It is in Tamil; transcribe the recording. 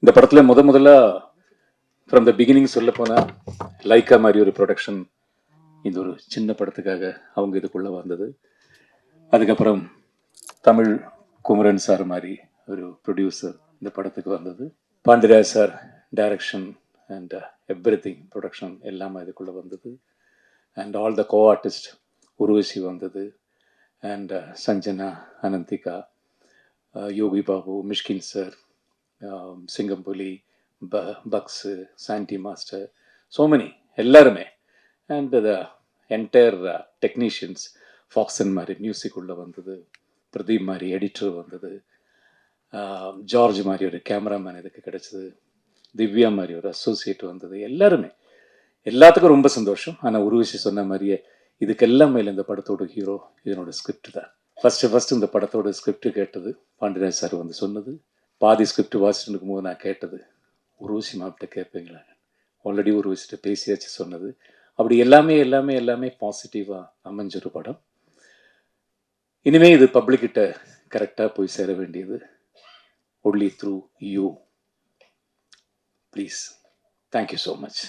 இந்த படத்துல முதல்ல ஃப்ரம் த பிகினிங் சொல்ல போனா லைக்கா மாதிரி ஒரு ப்ரொடக்ஷன் இந்த ஒரு சின்ன படத்துக்காக அவங்க இதுக்குள்ள வந்தது. அதுக்கப்புறம் தமிழ் குமரன் சார் மாதிரி ஒரு ப்ரொடியூசர் இந்த படத்துக்கு வந்தது. Pandiraj sir direction and everything production எல்லாமே இதுக்குள்ள வந்தது. And all the co artist Urvashi வந்தது. And Sanjana, Ananthika, Yogi Babu, Mysskin sir, Singampuli, Bucks, Sandy master, so many எல்லாருமே. அண்ட் த என்டையர் டெக்னீஷியன்ஸ், ஃபாக்சன் மாதிரி மியூசிக் உள்ள வந்தது, பிரதீப் மாதிரி எடிட்டர் வந்தது, ஜார்ஜ் மாதிரி ஒரு கேமராமேன் இதுக்கு கிடைச்சது, திவ்யா மாதிரி ஒரு அசோசியேட் வந்தது. எல்லாருமே எல்லாத்துக்கும் ரொம்ப சந்தோஷம். ஆனால் உருவசி சொன்ன மாதிரியே இதுக்கெல்லாம் மேலே இந்த படத்தோட ஹீரோ இதனோட ஸ்கிரிப்ட் தான். ஃபர்ஸ்ட் இந்த படத்தோட ஸ்கிரிப்ட் கேட்டது பாண்டியராஜ் சார் வந்து சொன்னது. பாதி ஸ்கிரிப்ட் வாசிட்டு இருக்கும்போது நான் கேட்டது, உருவசி மாப்பிட்ட கேட்பீங்களா, ஆல்ரெடி உருவசிட்ட பேசியாச்சு சொன்னது. அப்படி எல்லாமே எல்லாமே எல்லாமே பாசிட்டிவாக அமைஞ்ச ஒரு படம். இனிமே இது பப்ளிக் கிட்ட கரெக்டாக போய் சேர வேண்டியது only through you. Please, thank you so much.